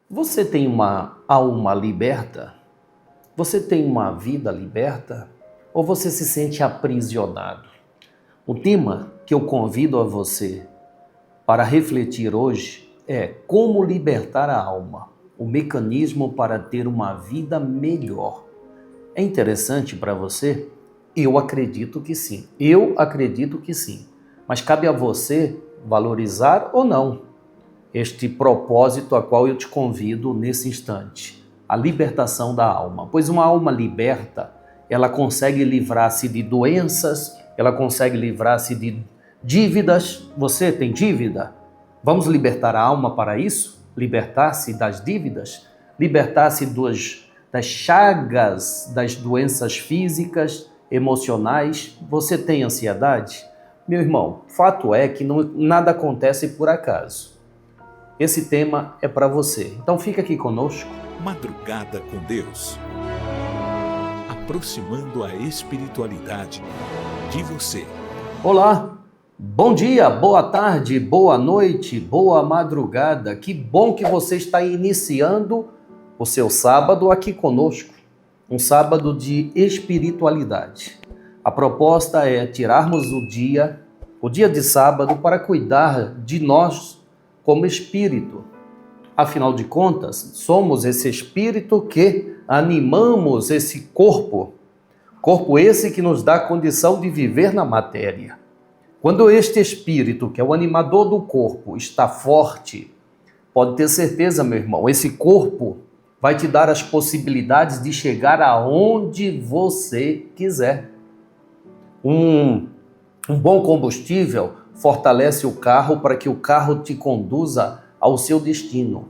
Você tem uma alma liberta? Você tem uma vida liberta? Ou você se sente aprisionado? O tema que eu convido a você para refletir hoje é como libertar a alma, o mecanismo para ter uma vida melhor. É interessante para você? Eu acredito que sim. Eu acredito que sim. Mas cabe a você valorizar ou não este propósito a qual eu te convido nesse instante, a libertação da alma. Pois uma alma liberta, ela consegue livrar-se de doenças, ela consegue livrar-se de dívidas. Você tem dívida? Vamos libertar a alma para isso? Libertar-se das dívidas? Libertar-se das chagas, das doenças físicas, emocionais? Você tem ansiedade? Meu irmão, fato é que nada acontece por acaso. Esse tema é para você. Então fica aqui conosco. Madrugada com Deus. Aproximando a espiritualidade de você. Olá, bom dia, boa tarde, boa noite, boa madrugada. Que bom que você está iniciando o seu sábado aqui conosco. Um sábado de espiritualidade. A proposta é tirarmos o dia de sábado, para cuidar de nós como espírito. Afinal de contas, somos esse espírito que animamos esse corpo esse que nos dá a condição de viver na matéria. Quando este espírito, que é o animador do corpo, está forte, pode ter certeza, meu irmão, esse corpo vai te dar as possibilidades de chegar aonde você quiser. Um bom combustível fortalece o carro para que o carro te conduza ao seu destino.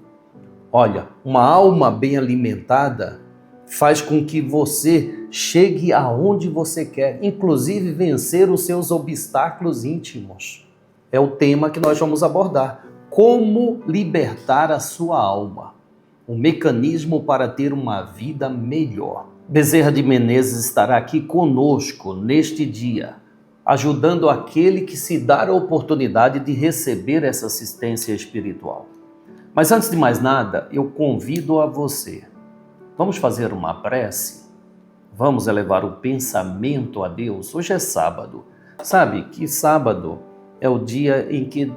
Olha, uma alma bem alimentada faz com que você chegue aonde você quer, inclusive vencer os seus obstáculos íntimos. É o tema que nós vamos abordar. Como libertar a sua alma? Um mecanismo para ter uma vida melhor. Bezerra de Menezes estará aqui conosco neste dia, ajudando aquele que se dá a oportunidade de receber essa assistência espiritual. Mas antes de mais nada, eu convido a você. Vamos fazer uma prece? Vamos elevar o pensamento a Deus? Hoje é sábado. Sabe que sábado é o dia em que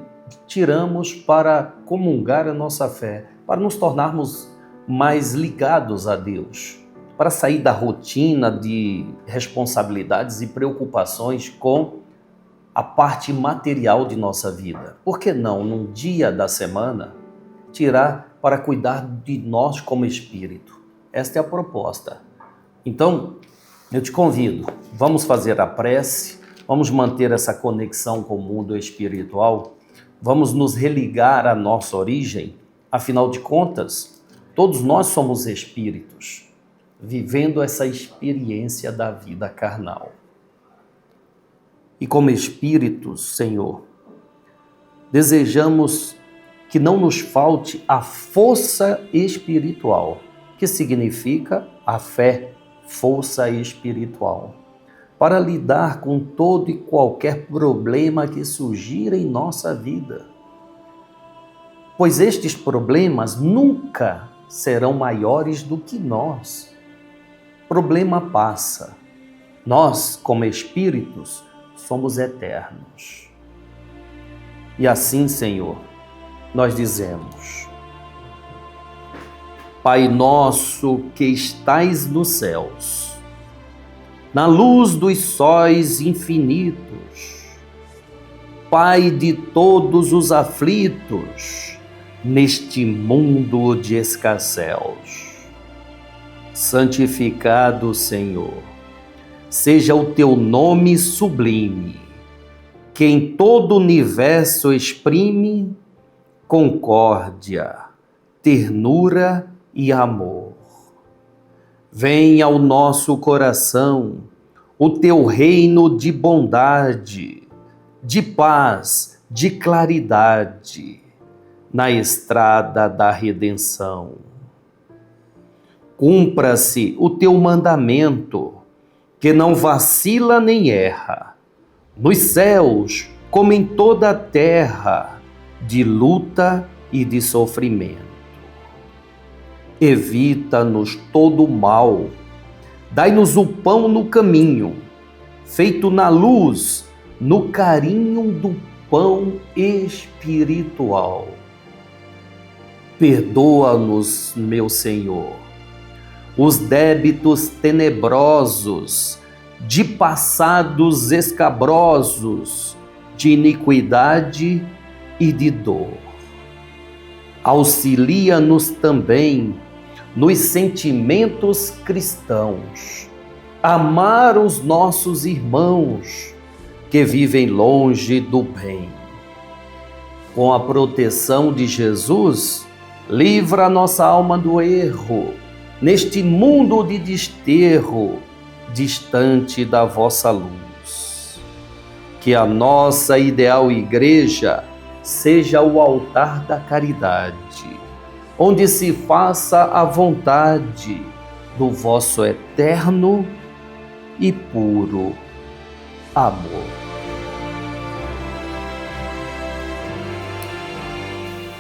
tiramos para comungar a nossa fé, para nos tornarmos mais ligados a Deus, para sair da rotina de responsabilidades e preocupações com a parte material de nossa vida. Por que não, num dia da semana, tirar para cuidar de nós como espírito? Esta é a proposta. Então, eu te convido, vamos fazer a prece, vamos manter essa conexão com o mundo espiritual, vamos nos religar à nossa origem. Afinal de contas, todos nós somos espíritos, vivendo essa experiência da vida carnal. E como espíritos, Senhor, desejamos que não nos falte a força espiritual, que significa a fé, força espiritual, para lidar com todo e qualquer problema que surgir em nossa vida. Pois estes problemas nunca serão maiores do que nós. Problema passa. Nós, como espíritos, somos eternos. E assim, Senhor, nós dizemos: Pai nosso que estais nos céus, na luz dos sóis infinitos, Pai de todos os aflitos, neste mundo de escarcéus, santificado, Senhor, seja o teu nome sublime, que em todo o universo exprime concórdia, ternura e amor. Venha ao nosso coração o teu reino de bondade, de paz, de claridade, na estrada da redenção. Cumpra-se o teu mandamento, que não vacila nem erra, nos céus como em toda a terra, de luta e de sofrimento. evita-nos todo o mal. Dai-nos o pão no caminho, feito na luz, no carinho do pão espiritual. Perdoa-nos, meu Senhor, os débitos tenebrosos, de passados escabrosos, de iniquidade e de dor. Auxilia-nos também nos sentimentos cristãos, amar os nossos irmãos que vivem longe do bem. Com a proteção de Jesus, livra a nossa alma do erro, neste mundo de desterro, distante da vossa luz. Que a nossa ideal igreja seja o altar da caridade, onde se faça a vontade do vosso eterno e puro amor.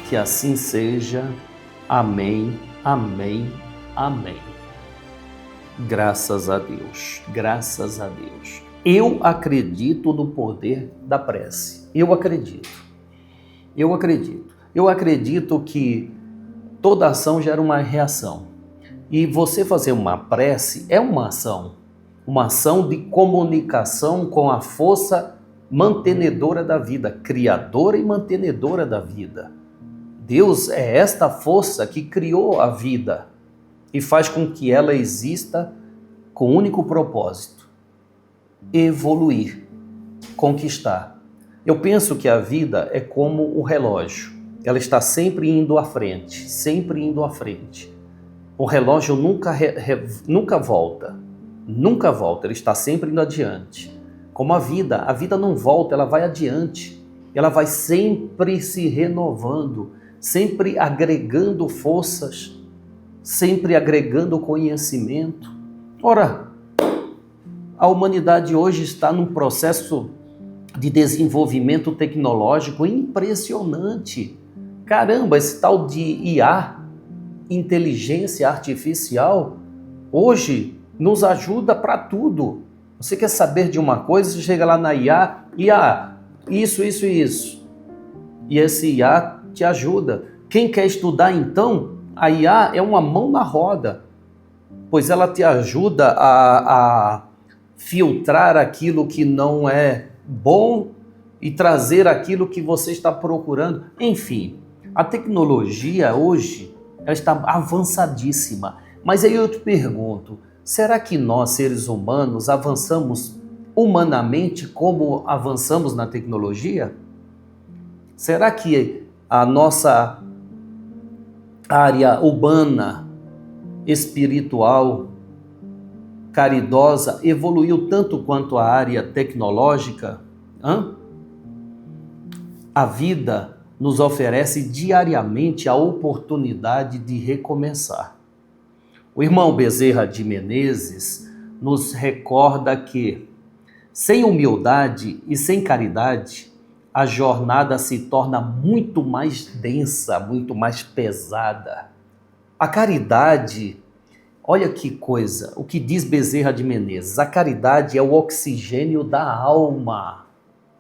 Que assim seja. Amém, amém, amém. Graças a Deus, graças a Deus. Eu acredito no poder da prece. Eu acredito que toda ação gera uma reação. E você fazer uma prece é uma ação de comunicação com a força mantenedora da vida, criadora e mantenedora da vida. Deus é esta força que criou a vida e faz com que ela exista com o único propósito: evoluir, conquistar. Eu penso que a vida é como o relógio. Ela está sempre indo à frente, sempre indo à frente. O relógio nunca volta, ele está sempre indo adiante. Como a vida não volta, ela vai adiante. Ela vai sempre se renovando, sempre agregando forças, sempre agregando conhecimento. Ora, a humanidade hoje está num processo de desenvolvimento tecnológico impressionante. Caramba, esse tal de IA, inteligência artificial, hoje nos ajuda para tudo. Você quer saber de uma coisa, você chega lá na IA, isso. E esse IA te ajuda. Quem quer estudar então, a IA é uma mão na roda, pois ela te ajuda a filtrar aquilo que não é bom e trazer aquilo que você está procurando. Enfim, a tecnologia hoje ela está avançadíssima. Mas aí eu te pergunto, será que nós, seres humanos, avançamos humanamente como avançamos na tecnologia? Será que a nossa área urbana, espiritual, caridosa, evoluiu tanto quanto a área tecnológica? A vida nos oferece diariamente a oportunidade de recomeçar. O irmão Bezerra de Menezes nos recorda que, sem humildade e sem caridade, a jornada se torna muito mais densa, muito mais pesada. A caridade, olha que coisa, o que diz Bezerra de Menezes, a caridade é o oxigênio da alma.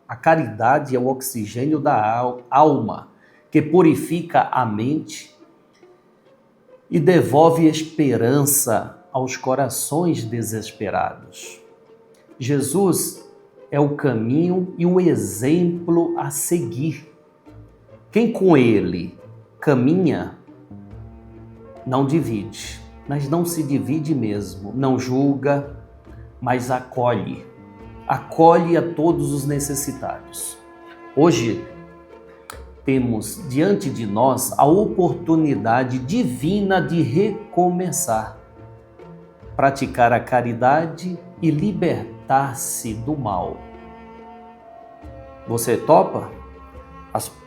A caridade é o oxigênio da alma, que purifica a mente e devolve esperança aos corações desesperados. Jesus é o caminho e o exemplo a seguir. Quem com ele caminha, não divide, mas não se divide mesmo, não julga, mas acolhe a todos os necessitados. Hoje, temos diante de nós a oportunidade divina de recomeçar, praticar a caridade e libertar-se do mal. Você topa?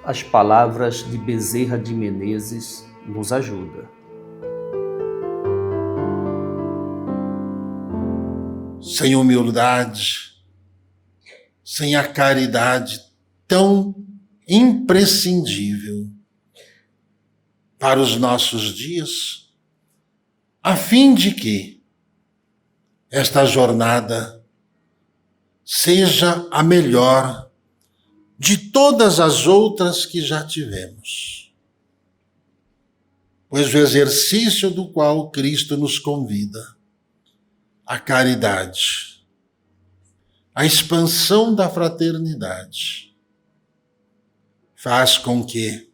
As palavras de Bezerra de Menezes nos ajudam. Sem humildade, sem a caridade tão imprescindível para os nossos dias, a fim de que esta jornada seja a melhor de todas as outras que já tivemos. Pois o exercício do qual Cristo nos convida, a caridade, a expansão da fraternidade, faz com que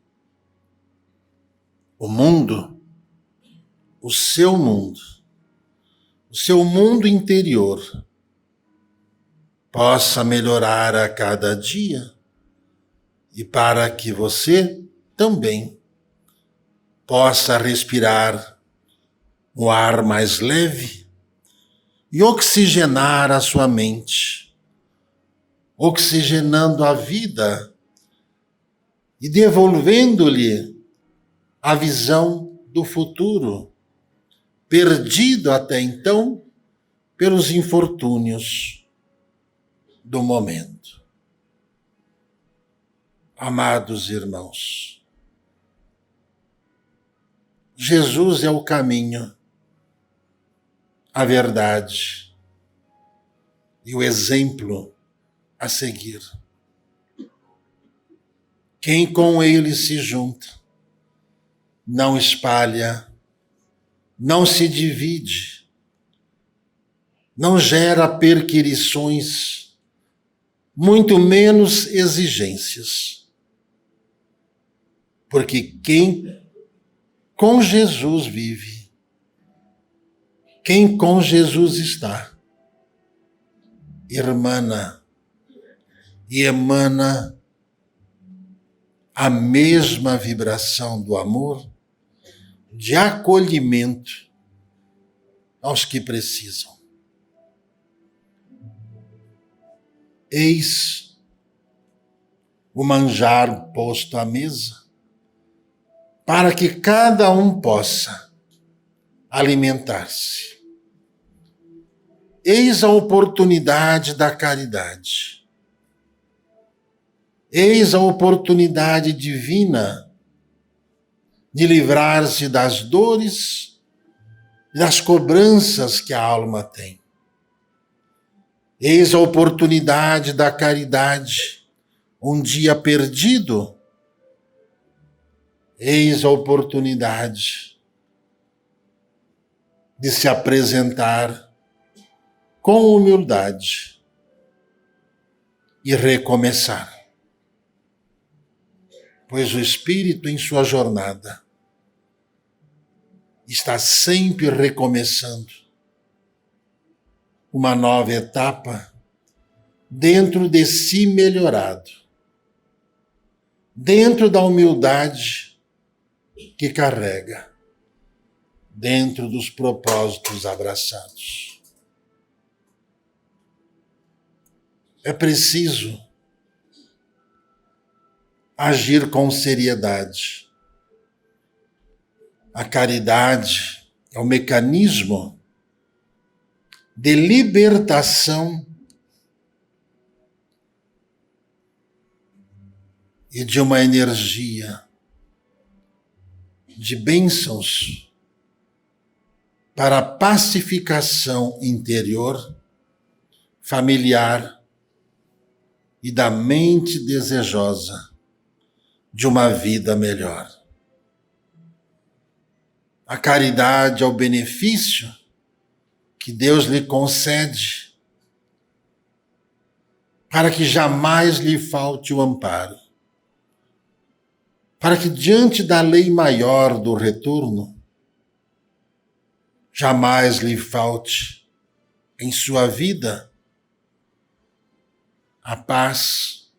o mundo, o seu mundo interior, possa melhorar a cada dia e para que você também possa respirar um ar mais leve e oxigenar a sua mente, oxigenando a vida e devolvendo-lhe a visão do futuro, perdido até então pelos infortúnios do momento. Amados irmãos, Jesus é o caminho, a verdade e o exemplo a seguir. Quem com ele se junta, não espalha, não se divide, não gera perquirições, muito menos exigências. Porque quem com Jesus vive, quem com Jesus está, irmana e emana a mesma vibração do amor, de acolhimento aos que precisam. Eis o manjar posto à mesa, para que cada um possa alimentar-se. Eis a oportunidade da caridade. Eis a oportunidade divina de livrar-se das dores e das cobranças que a alma tem. Eis a oportunidade da caridade, um dia perdido. Eis a oportunidade de se apresentar com humildade e recomeçar. Pois o Espírito, em sua jornada, está sempre recomeçando uma nova etapa dentro de si melhorado, dentro da humildade que carrega, dentro dos propósitos abraçados. É preciso agir com seriedade. A caridade é o mecanismo de libertação e de uma energia de bênçãos para a pacificação interior, familiar e da mente desejosa de uma vida melhor. A caridade é o benefício que Deus lhe concede para que jamais lhe falte o amparo, para que diante da lei maior do retorno, jamais lhe falte em sua vida a paz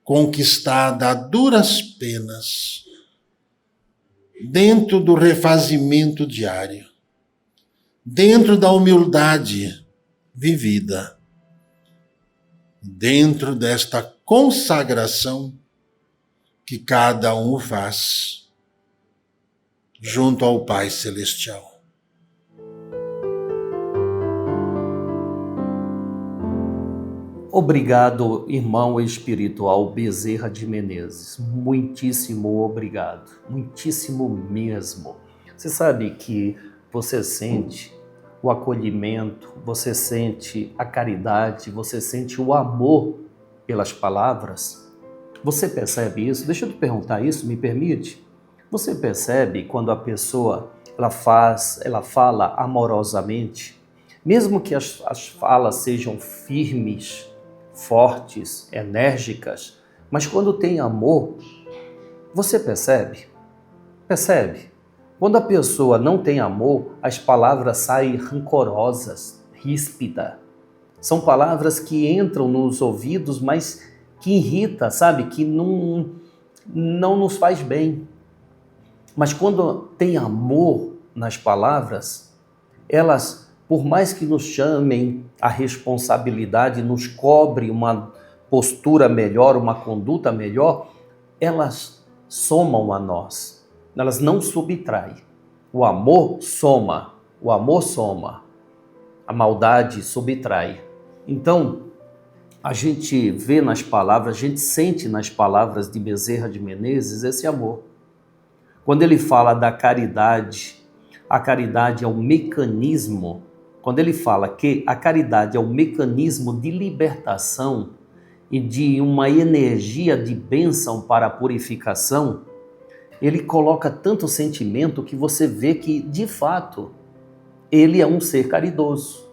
conquistada a duras penas, dentro do refazimento diário, dentro da humildade vivida, dentro desta consagração que cada um faz junto ao Pai Celestial. Obrigado, irmão espiritual Bezerra de Menezes. Muitíssimo obrigado. Muitíssimo mesmo. Você sabe que você sente o acolhimento, você sente a caridade, você sente o amor pelas palavras? Você percebe isso? Deixa eu te perguntar isso, me permite? Você percebe quando a pessoa ela fala amorosamente, mesmo que as falas sejam firmes, fortes, enérgicas, mas quando tem amor, você percebe? Percebe? Quando a pessoa não tem amor, as palavras saem rancorosas, ríspidas. São palavras que entram nos ouvidos, mas que irrita, sabe? Que não nos faz bem. Mas quando tem amor nas palavras, elas, por mais que nos chamem a responsabilidade, nos cobre uma postura melhor, uma conduta melhor, elas somam a nós. Elas não subtraem. O amor soma. O amor soma. A maldade subtrai. Então, a gente vê nas palavras, a gente sente nas palavras de Bezerra de Menezes esse amor. Quando ele fala da caridade, a caridade é um mecanismo. Quando ele fala que a caridade é um mecanismo de libertação e de uma energia de bênção para a purificação, ele coloca tanto sentimento que você vê que, de fato, ele é um ser caridoso.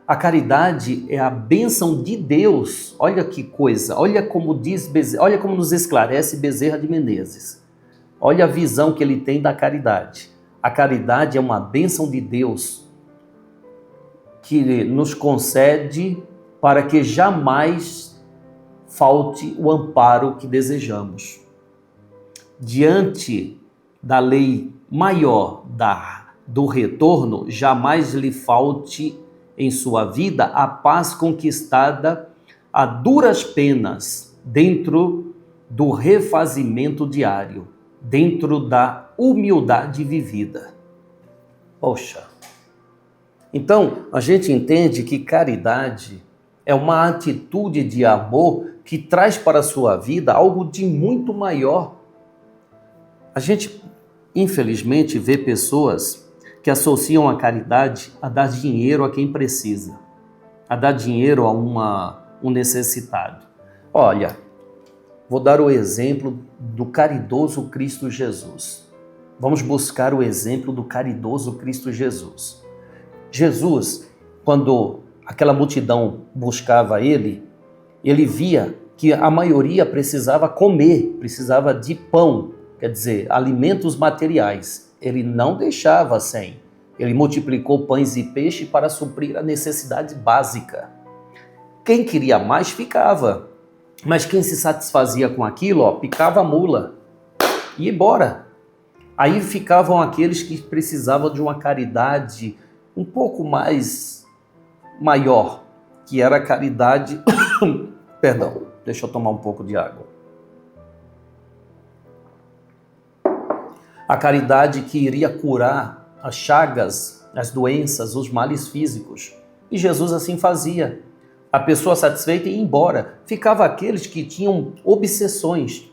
A caridade é a bênção de Deus. Olha que coisa, olha como nos esclarece Bezerra de Menezes. Olha a visão que ele tem da caridade. A caridade é uma bênção de Deus que nos concede para que jamais falte o amparo que desejamos. Diante da lei maior do retorno, jamais lhe falte em sua vida a paz conquistada a duras penas dentro do refazimento diário, dentro da humildade vivida. Poxa! Então, a gente entende que caridade é uma atitude de amor que traz para a sua vida algo de muito maior. A gente, infelizmente, vê pessoas que associam a caridade a dar dinheiro a quem precisa, a dar dinheiro a um necessitado. Olha, vou dar o exemplo do caridoso Cristo Jesus. Vamos buscar o exemplo do caridoso Cristo Jesus. Jesus, quando aquela multidão buscava ele via que a maioria precisava comer, precisava de pão, quer dizer, alimentos materiais. Ele não deixava sem. Ele multiplicou pães e peixe para suprir a necessidade básica. Quem queria mais ficava, mas quem se satisfazia com aquilo, picava a mula e ia embora. Aí ficavam aqueles que precisavam de uma caridade um pouco mais maior, que era a caridade... Perdão, deixa eu tomar um pouco de água. A caridade que iria curar as chagas, as doenças, os males físicos. E Jesus assim fazia. A pessoa satisfeita ia embora. Ficava aqueles que tinham obsessões,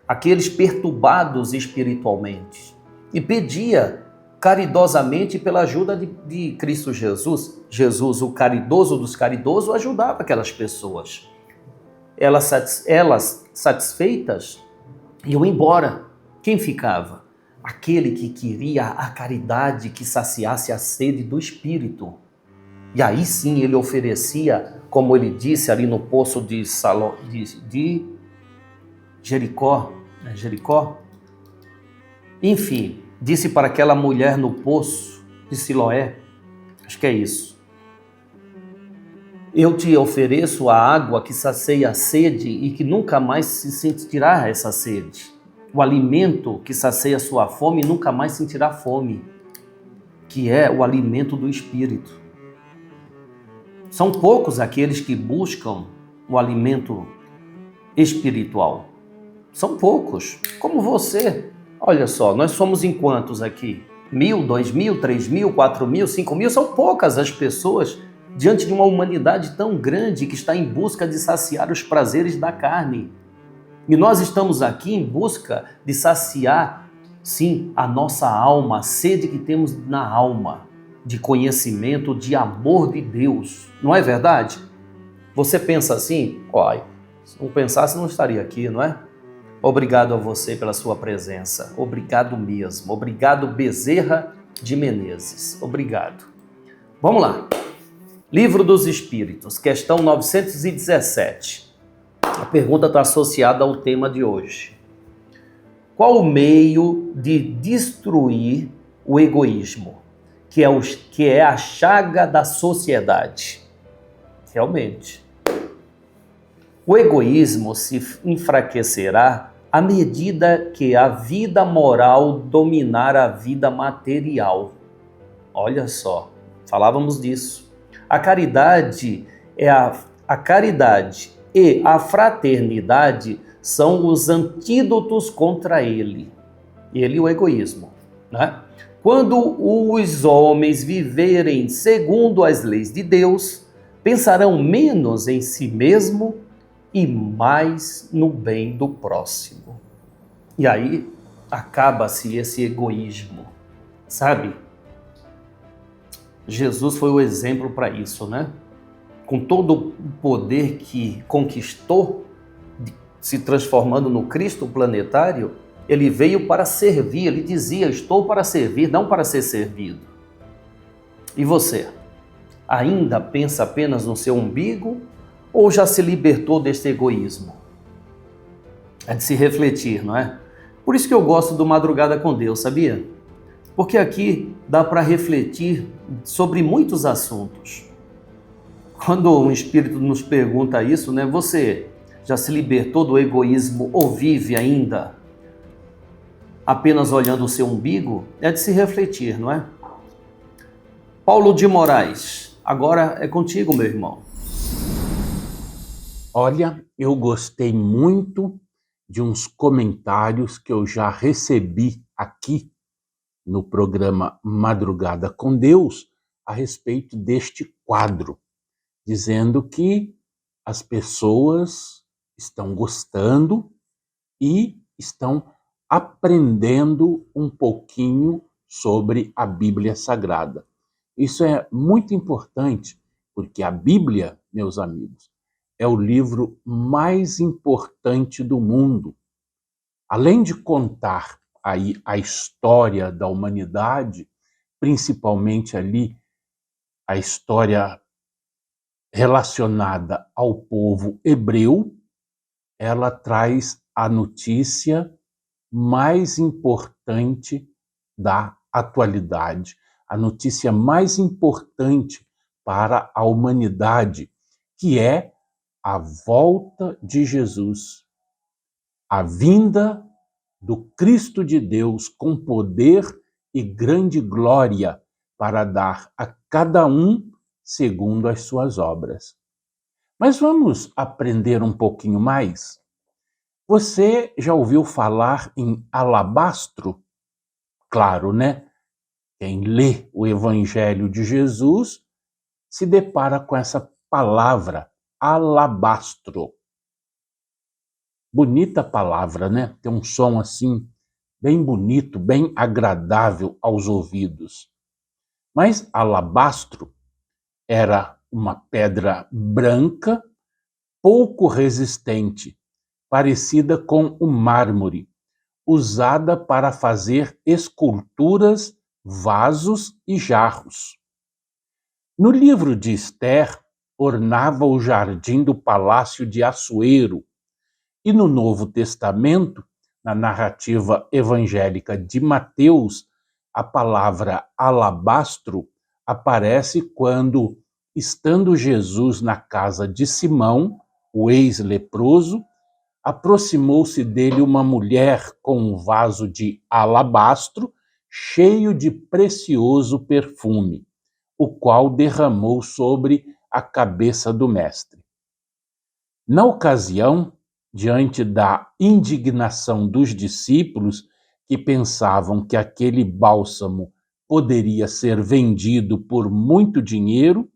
aqueles perturbados espiritualmente. E pedia caridosamente pela ajuda de Cristo Jesus. Jesus, o caridoso dos caridosos, ajudava aquelas pessoas. Elas satisfeitas iam embora. Quem ficava? Aquele que queria a caridade que saciasse a sede do Espírito. E aí sim ele oferecia, como ele disse ali no poço de Jericó. Jericó? Enfim, disse para aquela mulher no poço de Siloé, acho que é isso. Eu te ofereço a água que sacia a sede e que nunca mais se sentirá essa sede. O alimento que sacia sua fome e nunca mais sentirá fome, que é o alimento do Espírito. São poucos aqueles que buscam o alimento espiritual. São poucos, como você. Olha só, nós somos em quantos aqui? 1.000, 2.000, 3.000, 4.000, 5.000? São poucas as pessoas diante de uma humanidade tão grande que está em busca de saciar os prazeres da carne. E nós estamos aqui em busca de saciar Sim, a nossa alma, a sede que temos na alma, de conhecimento, de amor de Deus. Não é verdade? Você pensa assim? Olha, se não pensasse, não estaria aqui, não é? Obrigado a você pela sua presença. Obrigado mesmo. Obrigado, Bezerra de Menezes. Obrigado. Vamos lá. Livro dos Espíritos, questão 917. A pergunta está associada ao tema de hoje. Qual o meio de destruir o egoísmo, que é a chaga da sociedade? Realmente. O egoísmo se enfraquecerá à medida que a vida moral dominar a vida material. Olha só, falávamos disso. A caridade e a fraternidade são os antídotos contra ele. Ele e o egoísmo, né? Quando os homens viverem segundo as leis de Deus, pensarão menos em si mesmo e mais no bem do próximo. E aí acaba-se esse egoísmo, sabe? Jesus foi o exemplo para isso, né? Com todo o poder que conquistou, se transformando no Cristo planetário, ele veio para servir. Ele dizia: estou para servir, não para ser servido. E você? Ainda pensa apenas no seu umbigo ou já se libertou deste egoísmo? É de se refletir, não é? Por isso que eu gosto do Madrugada com Deus, sabia? Porque aqui dá para refletir sobre muitos assuntos. Quando um espírito nos pergunta isso, né? Você já se libertou do egoísmo ou vive ainda apenas olhando o seu umbigo? É de se refletir, não é? Paulo de Moraes, agora é contigo, meu irmão. Olha, eu gostei muito de uns comentários que eu já recebi aqui no programa Madrugada com Deus a respeito deste quadro, dizendo que as pessoas estão gostando e estão aprendendo um pouquinho sobre a Bíblia Sagrada. Isso é muito importante, porque a Bíblia, meus amigos, é o livro mais importante do mundo. Além de contar aí a história da humanidade, principalmente ali a história relacionada ao povo hebreu, ela traz a notícia mais importante da atualidade, a notícia mais importante para a humanidade, que é a volta de Jesus, a vinda do Cristo de Deus com poder e grande glória para dar a cada um segundo as suas obras. Mas vamos aprender um pouquinho mais? Você já ouviu falar em alabastro? Claro, né? Quem lê o Evangelho de Jesus se depara com essa palavra, alabastro. Bonita palavra, né? Tem um som assim, bem bonito, bem agradável aos ouvidos. Mas alabastro era uma pedra branca, pouco resistente, parecida com o mármore, usada para fazer esculturas, vasos e jarros. No livro de Esther, ornava o jardim do palácio de Assuero, e no Novo Testamento, na narrativa evangélica de Mateus, a palavra alabastro aparece quando, estando Jesus na casa de Simão, o ex-leproso, aproximou-se dele uma mulher com um vaso de alabastro cheio de precioso perfume, o qual derramou sobre a cabeça do mestre. Na ocasião, diante da indignação dos discípulos, que pensavam que aquele bálsamo poderia ser vendido por muito dinheiro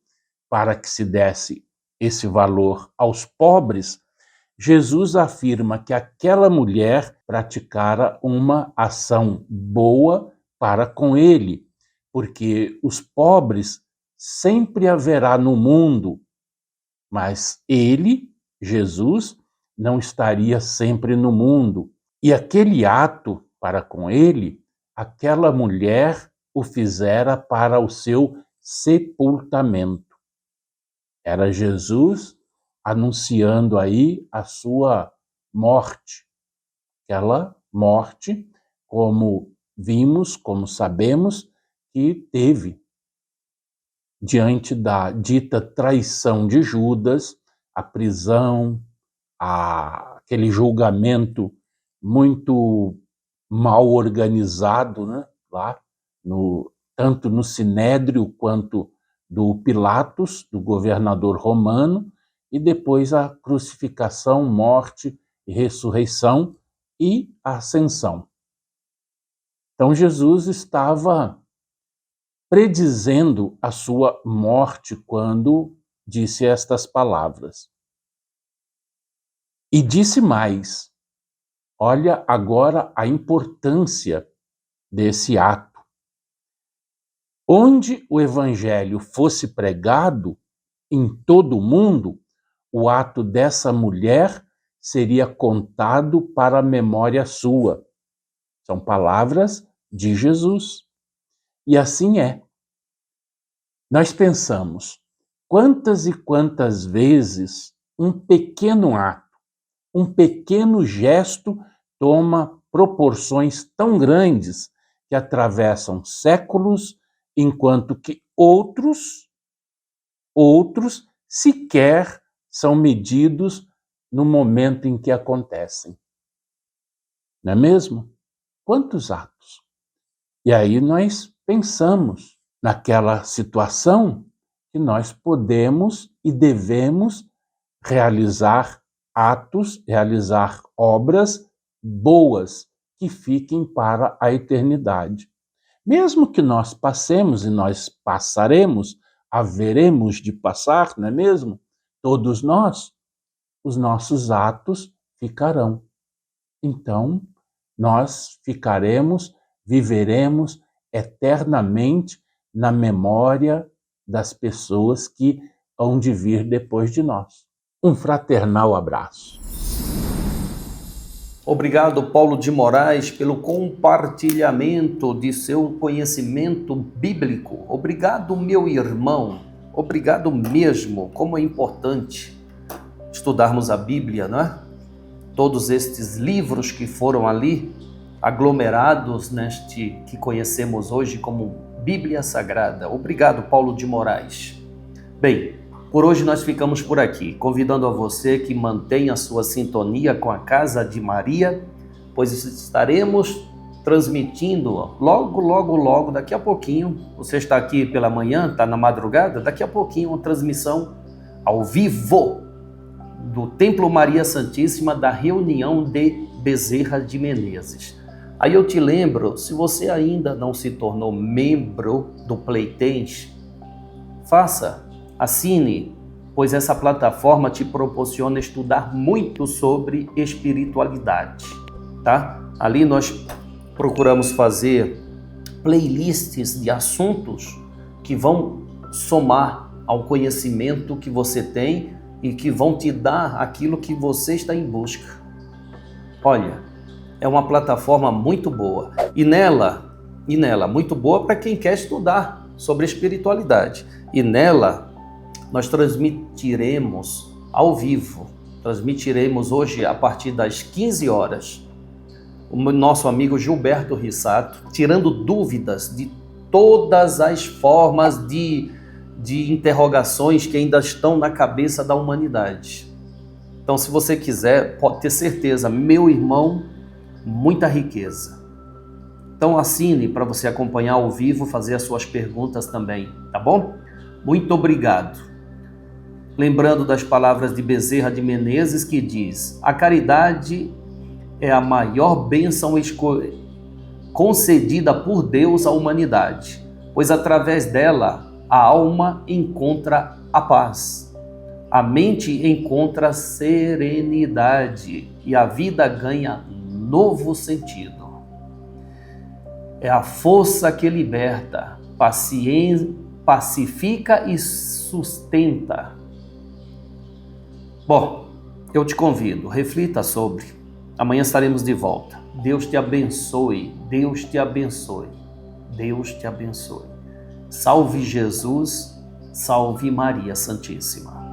para que se desse esse valor aos pobres, Jesus afirma que aquela mulher praticara uma ação boa para com ele, porque os pobres sempre haverá no mundo, mas ele, Jesus, não estaria sempre no mundo. E aquele ato para com ele, aquela mulher o fizera para o seu sepultamento. Era Jesus anunciando aí a sua morte. Aquela morte, como vimos, como sabemos, que teve diante da dita traição de Judas, a prisão, aquele julgamento muito mal organizado, né? Lá, tanto no Sinédrio quanto do Pilatos, do governador romano, e depois a crucificação, morte e ressurreição e a ascensão. Então Jesus estava predizendo a sua morte quando disse estas palavras. E disse mais: olha agora a importância desse ato. Onde o evangelho fosse pregado em todo o mundo, o ato dessa mulher seria contado para a memória sua. São palavras de Jesus. E assim é. Nós pensamos, quantas e quantas vezes um pequeno ato, um pequeno gesto toma proporções tão grandes que atravessam séculos, enquanto que outros sequer são medidos no momento em que acontecem. Não é mesmo? Quantos atos? E aí nós pensamos naquela situação que nós podemos e devemos realizar atos, realizar obras boas que fiquem para a eternidade. Mesmo que nós passemos e nós passaremos, haveremos de passar, não é mesmo? Todos nós, os nossos atos ficarão. Então, nós ficaremos, viveremos eternamente na memória das pessoas que hão de vir depois de nós. Um fraternal abraço. Obrigado, Paulo de Moraes, pelo compartilhamento de seu conhecimento bíblico. Obrigado, meu irmão. Obrigado mesmo. Como é importante estudarmos a Bíblia, não é? Todos estes livros que foram ali aglomerados neste que conhecemos hoje como Bíblia Sagrada. Obrigado, Paulo de Moraes. Bem, por hoje nós ficamos por aqui, convidando a você que mantenha a sua sintonia com a Casa de Maria, pois estaremos transmitindo logo, daqui a pouquinho. Você está aqui pela manhã, está na madrugada, daqui a pouquinho uma transmissão ao vivo do Templo Maria Santíssima da reunião de Bezerra de Menezes. Aí eu te lembro, se você ainda não se tornou membro do Playtens, assine, pois essa plataforma te proporciona estudar muito sobre espiritualidade, tá? Ali nós procuramos fazer playlists de assuntos que vão somar ao conhecimento que você tem e que vão te dar aquilo que você está em busca. Olha, é uma plataforma muito boa. E nela, muito boa para quem quer estudar sobre espiritualidade. E nela, nós transmitiremos ao vivo. Transmitiremos hoje a partir das 15 horas. O nosso amigo Gilberto Rissato, tirando dúvidas de todas as formas de interrogações que ainda estão na cabeça da humanidade. Então, se você quiser, pode ter certeza, meu irmão, muita riqueza. Então, assine para você acompanhar ao vivo, fazer as suas perguntas também, tá bom? Muito obrigado. Lembrando das palavras de Bezerra de Menezes, que diz: a caridade é a maior bênção concedida por Deus à humanidade, pois através dela a alma encontra a paz. a mente encontra serenidade e a vida ganha novo sentido. É a força que liberta, pacifica e sustenta. Bom, eu te convido, reflita sobre. Amanhã estaremos de volta. Deus te abençoe, Deus te abençoe, Deus te abençoe. Salve Jesus, salve Maria Santíssima.